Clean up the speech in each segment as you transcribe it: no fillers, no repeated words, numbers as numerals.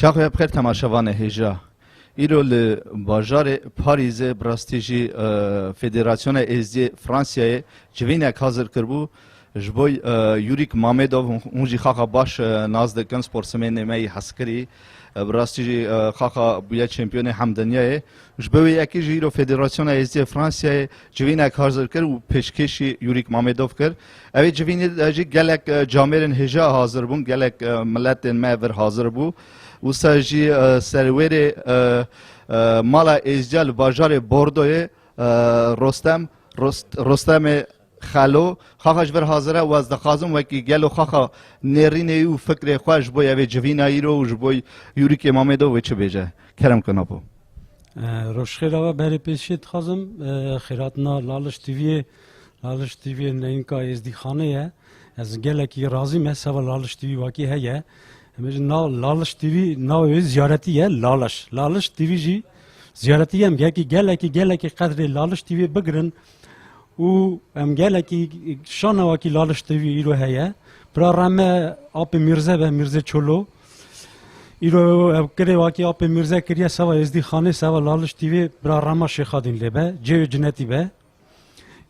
شاخه بخیر تماشاوان هجا ایرو ل بازار پاریز براستیجی فدراسیون ازدی فرانسیای جوینک حاضر کربو جبوی یوریک مامدوف اونجی خاکا باش نازدکن سپورتسمن می حسکری براستیجی خاکا بویا چمپیون همدنیای جبوی یکی جیرو فدراسیون ازدی فرانسیای جوینک حاضر کرد و پیشکشی یوریک مامدوف کرد. اوی جوین جی گلک جامرن هجا حاضر بون گلک ملت ماور حاضر بو و ساجی سرویر مالا ازجال بازار بوردوی رستم خالو خواهش بر حاضره و از دخازم وکی گلو خواه نرینه و فکر خواهش بوی اوی جوین ایرو و جبوی یوریک مامدو و چه بیجه کرم کنابو روش خیراوه بری پیشید خازم خیراتنا لالش تیوی نینکا ازدی خانه از گلکی رازی مثلا لالش تیوی واکی هیه میگن لالش تیوی ناوی زیارتیه لالش تیوی جی زیارتیه هم گلکی قدر لالش تیوی بگرن و هم گلکی شانه واکی لالش تیوی ایرو هیه برا رمه آپ میرزه چولو ایرو کره واکی آپ میرزه کریه سوا ازدی خانه سوا لالش تیوی برا رمه شیخادین لبه جیو جنتی به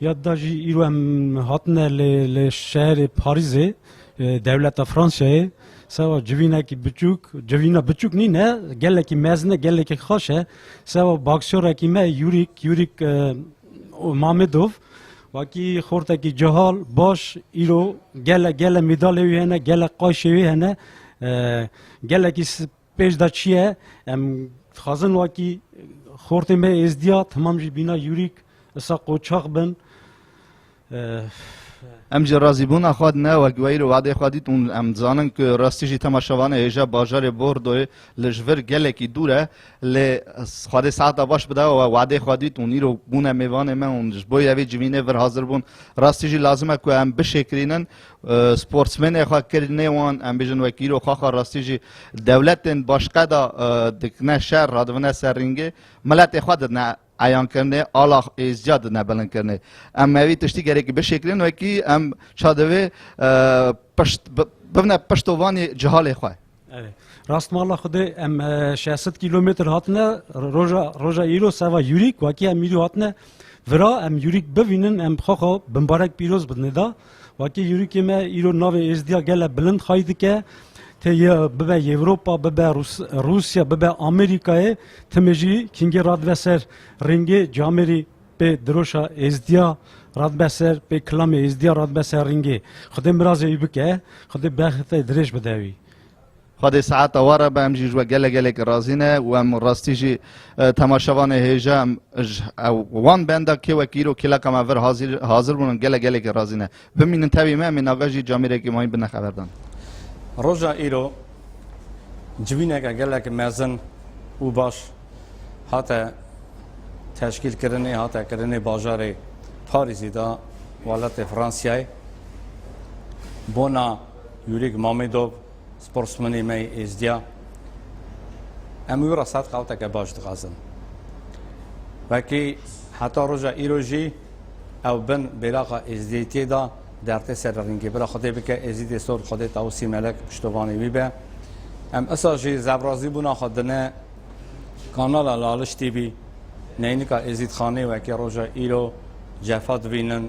یاد داشتی ایرو هم هاتنه لشهر پاریزه دولت فرانسیه سوا جوینا بچوک نی نه گلکی مزنه گلکی خوشه سوا باکسور کی ما یوریک مامدوف واکی خورت کی جهال باش ایرو گل مدالی هنه گل قایشی هنه گلکی پیش دچیه خازن واکی خورت ما ازدیا تمام جی بینا یوریک اسا قوچاق بن ام جی رازی بون اخواد نه و گویر وعده خودیت اون ام زانن که راستیجی تماشاوانه هجا بازار بوردوی لجور گلکی دوره ل خود ساعت باش بده و وعده خودیت اون ایرو بونه میوانه من اون جبوی اوی جوینه ور حاضر بون راستیجی لازمه که ام بشکرینن سپورتسمن خواه کرنه وان ام بیجن وکیرو خواه راستیجی دولتن باشقه دا دکنه شهر رادونه سرینگه ملت خود نه ایان کرده آلا ازجاد نبلن کرده اما اوی تشتی گره که بشکرین و کی ام چادوه ببینه پشتوانی جهال خواه راست مالا خوده ام 600 کیلومتر هاتنه روژا ایرو سوا یوریک واکی ام ایرو هاتنه ورا ام یوریک ببینن ام خواه بمبارک پیروز بدنه دا واکی یوریک ما ایرو ناو ازدیا گله بلند خواهید که تیه ببه اوروپا ببه روسیا ببه آمریکای تمجی کینگی رادوسر رنگی جامری به دروشا ازدیا رادوسر به کلام ازدیا رادوسر رنگی خودم براز ایبکه خودم بخت درش بدوی خود ساعت واره به امجی جو گله که رازینه و ام راستیجی تماشاوان هجا وان بنده که وکیرو کلا کم اول حاضر بونن گله که رازینه ببینن تابی من آگاجی جامری که ماین بنا خبردان روزا ایرو جوینه که گلک مزن و باش حتی تشکیل کردن بازار پاریزی دا ولایت فرانسیای بونا یوریک مامدوف سپورتسمنی می ازدیا امی را صد قالته که باش دغازن وکی حتی روزا ایرو جی او بن براقه ازدیتی دا در تسر رنگی برای خودی بکه ازید سر خودی تاوسی ملک پشتوانی بیبه ام اساجی زبرازی بونا خودنه کانال لالش تیوی نینکا ازید خانه و که روزا ایرو جفات بینن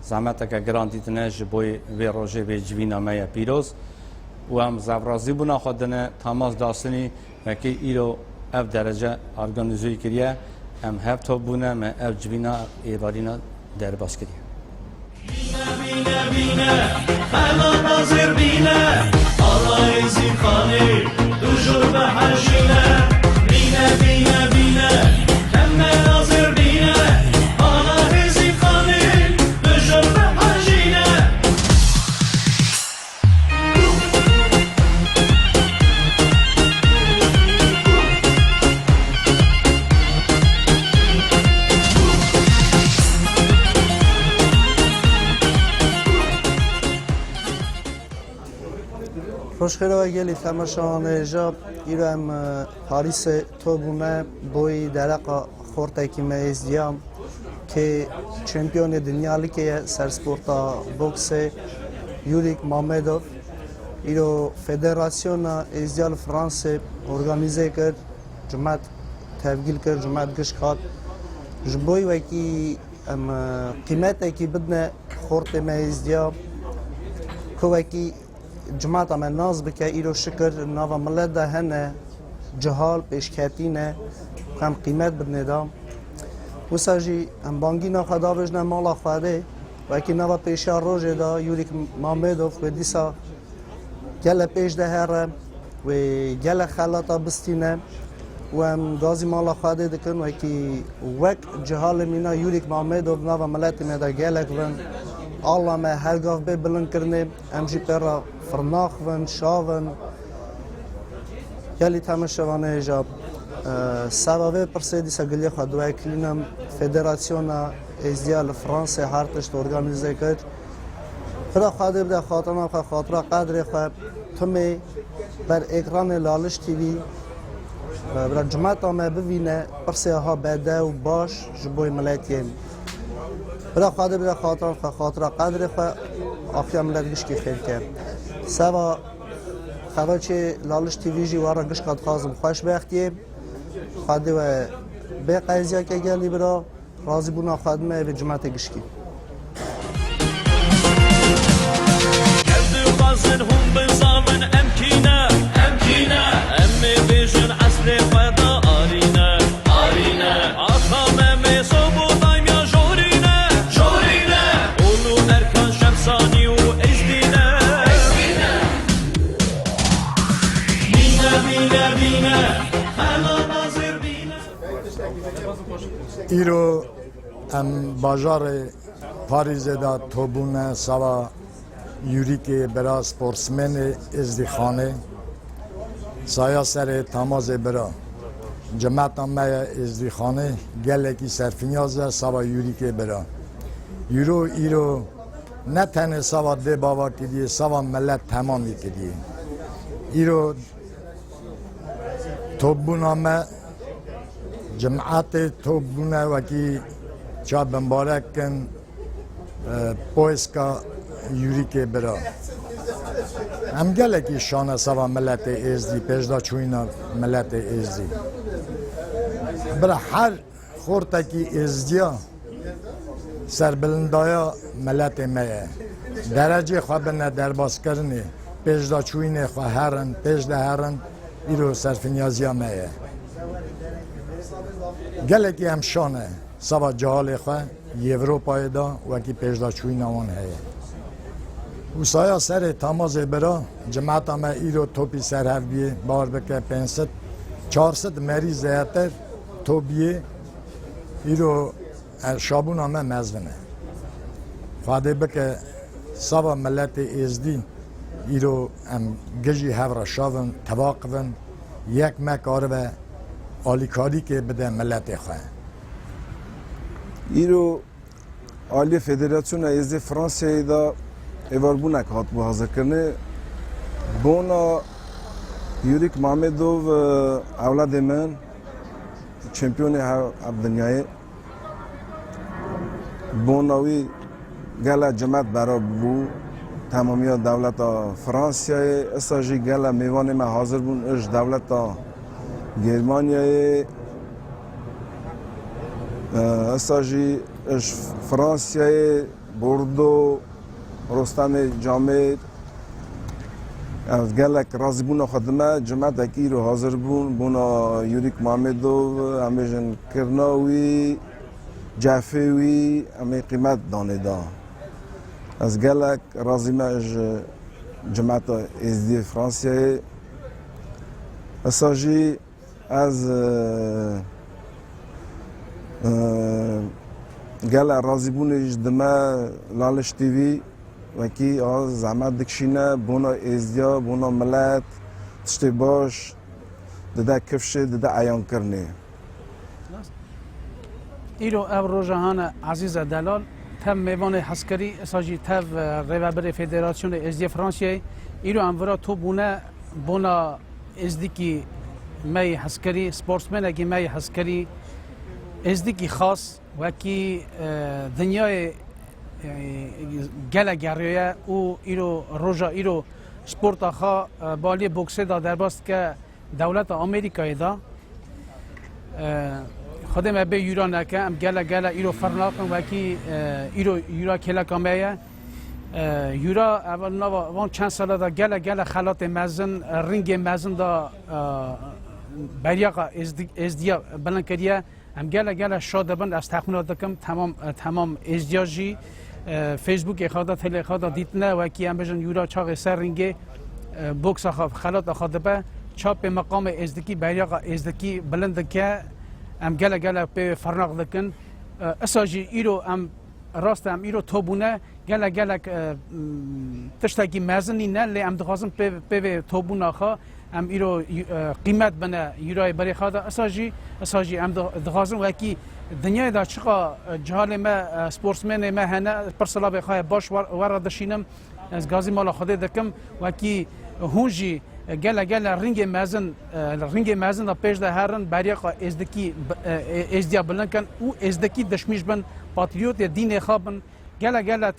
زحمت که گرانتیت نش بوی وی روزه به جوینا میا پیروز و هم زبرازی بونا خودنه تماس داستنی و که ایرو اف درجه ارگانیزوی کریه ام هفت بونه ما اف جوینا ایوارینا در باز کریه بینه همه ناظر بینه آلای زیرخانه دوجور به حجینه بینه همه ناظر بینه آلای زیرخانه دوجور به حجینه خوشخیره و گلی تماشاوانه جا ایرو هم پاریس تو بونه بوی درقا خورته که ما ازدیام که چمپیون دنیا لیکه سر سپورتا بوکس یوریک مامدوف ایرو فدراسیون ازدیال فرانسه ارگانیزه کرد جمعت تفگیل کرد جمعت گشت خاد جبوی وکی قیمت اکی بدنه خورت ما ازدیا که وکی جمعت اما ناز بکه ایرو شکر ناوا ملت ده هنه جهال پیشکتینه هم قیمت بدنه دام و ساجی هم بانگی نخوا داوجنه مالا خواده وکی ناوا پیشا روژه دا یوریک مامدوف و دیسا گل پیش ده هره و گل خلاطا بستینه و هم گازی مالا خواده دکن و که وک جهال مینا یوریک مامدوف ناوا ملت میدا گلک ون الله ما هر گاف به بلند کرنه امجی پرا فرناخ ون شاون گلی تماشوانه ایجاب سببه پرسه دیسا گلی خودوه کلینم فدراسیون ازدیال فرانسه هارتشت ارگانیزه کرد خدا خواده بده خاطرنا خواه خاطره قدر خواه تمی بر اکران لالش تیوی بر جمعت آمه ببینه پرسه ها بده و باش جبوی ملتین بده خواده بده خاطرنا خواه خاطره قدر خواه آفیا ملت گشکی خیل کرد سوا خواهد چه لالش تیوی جی وارا گشکات خازم خوش بختیه خواده و به قیزیا که گلی برا راضی بونا خادمه به جماعت گشکی غازن هم بزامن امكينه امي بيجن عصر فدا ارينا اخام امي صبو دايم يا جورينا اولو اركان شمساني و اجدينا بينا هلا ناظر بينا ایرو ام باجار پاریز دا توبونه سوا یوریک برا سپورتسمن ازدیخانه سایا سر تماز برا جمعت ما ازدیخانه گلکی سرفینیازه سوا یوریک برا ایرو نه تنه سوا ده باوا کدیه سوا ملت تمامی کدیه ایرو توبونه ما جمعت توبونه وکی چا بمبارک کن پویسکا یوریک برا هم گلکی شانه سوا ملت ازدی پیشدا چوینا ملت ازدی برا هر خورتکی ازدیا سربلندایا ملت میه درجه خواه بنا درباس کرنه پیشدا چوینه خواه هرن پیشدا هرن ایرو سرفینیازیا میه گلکی هم شانه سوا جهال خواه یوروپای دا وکی پیشدا چوینا اون هیه و سایا سر تماز برا جماعت ما ایرو توپی سر هفبیه بار بکه 400 مریض زیادتر توبیه ایرو شابون همه مزونه خواده بکه سوا ملت ازدی ایرو ام گجی هفرا شاون تواقفن یک مکاره و آلیکاری که بده ملت خواه ایرو آلی فدراسیون ازدی فرانسه دا ایواربونک هات بو حاضر کرنه بونا یوریک مامدوف اولاد من چمپیون دنیای بوناوی گلا جماعت برا بو تمامی دولت فرانسیای استاجی گلا میوان ما حاضر بون اش دولت گرمانیای استاجی اش فرانسیای بوردو رستم جامد از گلک راضی بونا خدمه جماعت اکی رو حاضر بون بونا یوریک محمدو همیشن کرناوی جعفوی همی قیمت دانه دا از گلک راضی مج جماعت ازدی فرانسیه اساجی از گلک راضی بونش دمه لالش تیوی وکی از زحمت دکشینه بونا ازدیا بونا ملت تشتی باش دده کفشه دده عیان کرنه ایرو او روزهان عزیز دلال تم میوان حسکری اساجی تف ریوبر فدراسیون ازدی فرانسیه ایرو انورا تو بونا ازدی کی می حسکری سپورتسمن کی می حسکری ازدی کی خاص وکی دنیای گله گریه او ایرو روزا ایرو سپورت خا بالی بوکس دا در باست که دولت آمریکایی دا خودم به یورا نکه ام گله ایرو فرناکم وکی ایرو یورا کلا کامیه یورا اول نوا وان چند سال دا گله خلات مزن رنگ مزن دا بریاقا ازدیا بلند کریه ام گله شاده بند از تخمینات دکم تمام ازدیاجی فیسبوک خدا تله خدا دیتنه وکی ام بجن یورا چاق سر رنگ بوکس خلات خاطبه چاپ مقام ازدکی بریاقا ازدکی بلند که ام گله به فرناق دکن اساجی ایرو ام راست ام ایرو توبونه گله تشتاکی مزنی نه لی ام دخواستم به توبونه خا ام ایرو قیمت بنه یورای بری خدا اساجی ام دخواستم وکی دنیای دا چقا جهال ما سپورتسمن ما هنه پرسلا بخواه باش ورد دشینم از گازی مالا خود دکم وکی هونجی گله رنگ مزن دا پیش ده هرن بریاقا ازدیا بلند کن او ازدکی دشمیش بن پاتریوت دین خوابن گله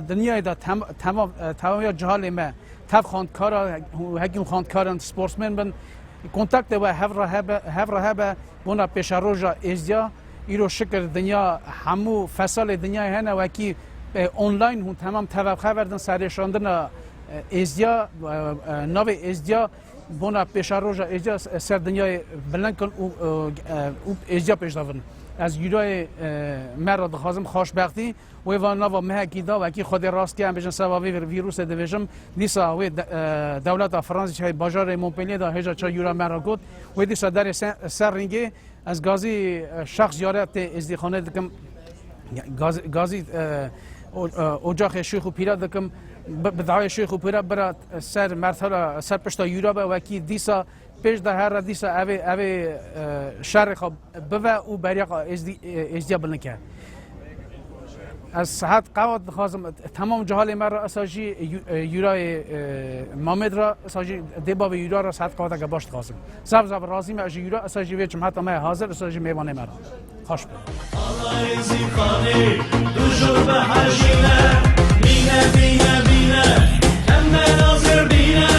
دنیای دا تمام جهال ما تف خاندکارا هکیم خاندکارن سپورتسمن بن کنتاکت و هفره هبه بونا پیش روژا ازدیا ایرو شکر دنیا همو فصل دنیا هنه وکی اونلاین هون تمام توقع وردن سرشاندن ازدیا ناو ازدیا بونا پیش روژا ازدیا سر دنیای بلند کن او ازدیا پیش داون از یورای مرا دخوازم خوشبختی و ناو مهکی دا وکی خود راست که هم بجن سبابی ویروس دویژم نیسا و دولت فرانسه های باجار مونپلیه دا هجا چا یورا مرا گود و دیسا در سر رنگی از گازی شخص یارت ازدیخانه دکم گازی اجاق شیخ و پیرا دکم بدعای شیخ و پیرا برا سر مرتبه سر پشتا یورا با وکی دیسا پیش ده هر دیسا اوی شهر خواب بوه او بریاقا ازدیا بلنکه از صحت قوات خواستم تمام جهال من را اساجی یورای مامد را اساجی دباب یورا را صحت قوات که باشد خواستم زب راضی من از یورا اساجی وی جمعت ما حاضر اساجی میوانه مرا خوش بود الله يزيد خاني دجور بحاجينا بينا أما ناظر بينا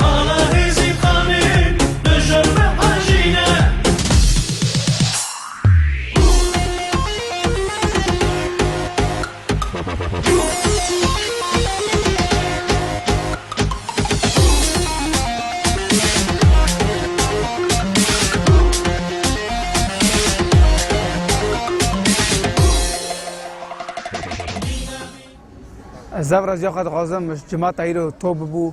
الله يزيد خاني دجور بحاجينا زبر از یاخد خواستم جماعت ایرو توب بو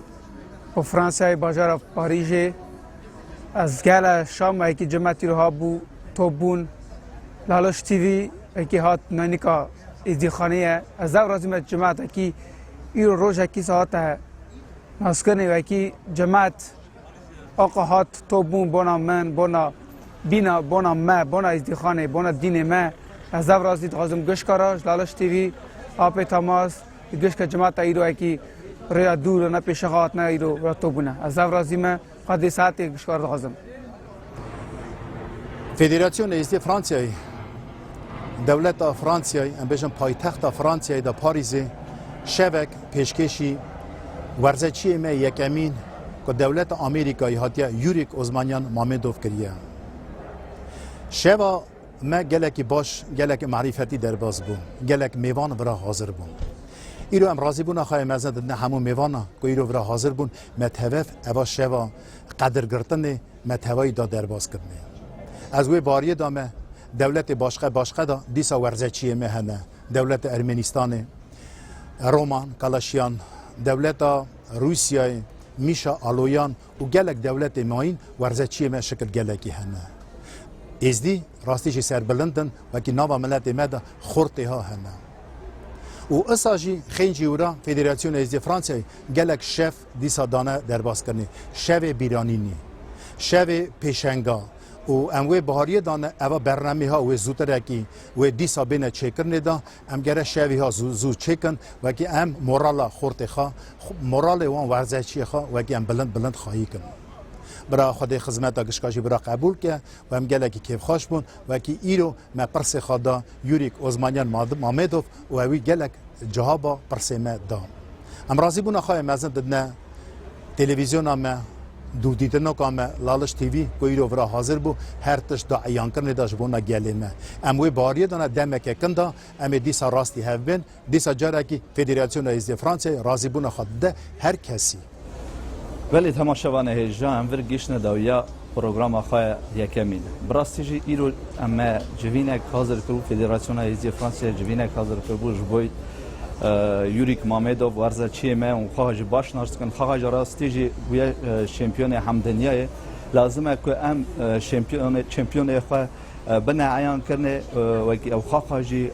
و فرانسه باجار پاریژ از گل شام ایکی جماعت ایرو ها بو توب بون لالش تیوی ایکی هات نانیکا ازدیخانه از زبر از جماعت ایکی ایرو روز ایکی ساعت ناسکنه و ایکی جماعت آقا هات توب بون بونا من بونا بینا بونا ما بونا ازدیخانه بونا دین ما از زبر از دید خواستم گوش کاراش لالش تیوی آپ تماس گوش که جماعت ایرو ایکی ریا دور نه پیشخات نه ایرو و تو بونه از زورازی ما قد ساعت گوش کار خواستم فدراسیون ازدی فرانسیای دولت فرانسیای ام بجن پایتخت فرانسیای دا پاریس شبک پیشکشی ورزشی ما یکمین که دولت آمریکایی هاتیا یوریک اوزمانیان مامدوف کریه شبا ما گلک باش گلک معرفتی در باز بون گلک میوان برا حاضر بون ایرو ام راضی بون خواهی مزد نه همون میوانا که ایرو برا حاضر بون متوف اوا شوا قدر گرتن متوای دا در باز کردن از وی باریه دامه دولت باشقه دا دیسا ورزشی مهنه دولت ارمنستان رومان کالاشیان دولت روسیای میشا آلویان و گلک دولت ماین ورزشی مه شکل گلکی هنه ازدی راستیش سربلندن و که ناو ملت مده خورته ها هنه و اساجی خینجی ورا فدراسیون ازدی فرانسه گلک شف دیسا دانه در باز کرنی شف بیرانینی شف پیشنگا و اموی بهاری دانه اوا برنامه ها و زودتر کی و دیسا بینه چکرنه دا ام گره شوی ها زود چکن و کی ام مورالا خورته ها مورال وان ورزشی ها و کی ام بلند خواهی کن برای خود خدمت داشکاشی برای قبول که و هم گله که کیف خوش بون و کی ایرو ما پرس خدا یوریک اوزمانیان مامدوف و وی گله جهابا پرس ما دا ام راضی بون خواهی مزن ددنا تلویزیون ما دو دیدن کام لالش تیوی کو ایرو ورا حاضر بو هر تش دا عیان کرنے دا جبونا گلمه اموی باریه دانا دمک کندا ام دیسا راستی هفبن دیسا جارا کی فدراسیون ازدی فرانسه راضی بونا خد هر کسی ولی تماشاوان هجا ام ور گیشن داویا پروگرام خواه یکمین براستیجی ایرو اما جوینک حاضر کرو فدراسیون ازدی فرانسه جوینک حاضر کرو جبوی یوریک مامدوف ورزه چیه ما اون خواهج باش ناشت کن خواهج راستیجی ویا شامپیون هم دنیای لازمه که ام شامپیون خواه بنا عیان کرنه و کی او خواهجی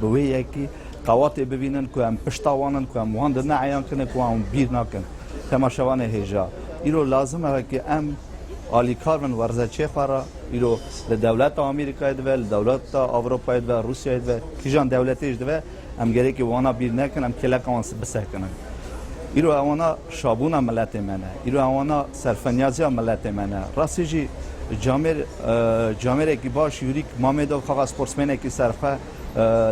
بوی کی قوات ببینن که ام پشتوانن که ام وان دنا عیان کنه که ام بیر نکن تماشاوان هجا ایرو لازمه که ام آلیکار من ورزه چه خورا ایرو لدولت آمریکا دو لدولت اروپا دو روسیه دو کیجان دولتیش دو ام گره که وانا بیر نکن ام کلک آن بسه کنن ایرو اوانا شابونا ملت منه ایرو اوانا سرفنیازی ملت منه راستیجی جامعه که باش یوریک مامدوف خواهد سپورتسمنه که صرفه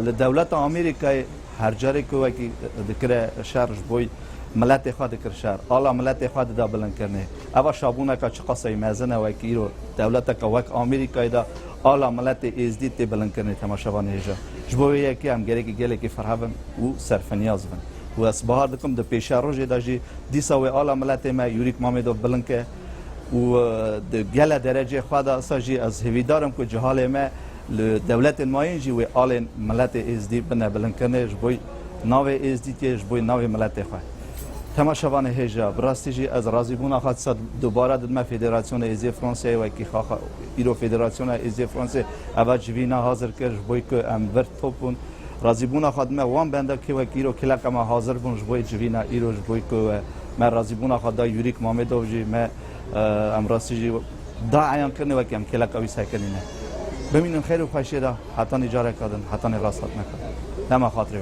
لدولت آمریکا هر جاره که وکی دکره شهرش بوی ملت خود دکر شهر آلا ملت خود دا بلند کرنه اوا شابونه که چه قصه مزنه وکی ایرو دولت که وک آمریکا دا آلا ملت ازدی تی بلند کرنه تماشاوان هجا جبوی یکی هم گره که گله که فرهبن و سرفنیاز بن و از بهار دکم د پیش روزی داجی دیسا و آلا ملت ما یوریک مامدوف بلند که و د گله درجه خود اساجی از هویدارم که جهال ما دولت ماینجی و آل ملت ازدی بنا بلند کرنه جبوی ناو ازدی تی جبوی ناو ملت خود تماشاوان هجا براستیجی از راضی بونا خاطر صد دوباره دم فدراسیون ازی فرانسه و کی خاخ ایرو فدراسیون ازی فرانسه اول جوینا حاضر کرد بوی که ام ورد توپون راضی بونا خاطر ما وان بنده که و ایرو کلاک ما حاضر بون بوی جوینا ایرو بوی که ما راضی بونا خاطر یوریک مامدوف جی ما ام راستیجی دا عیان کنه و کم کلاک اوی سکنینه ببینیم خیر و خوشی دا حتی نجاره کردن حتی راست نکردن نما خاطری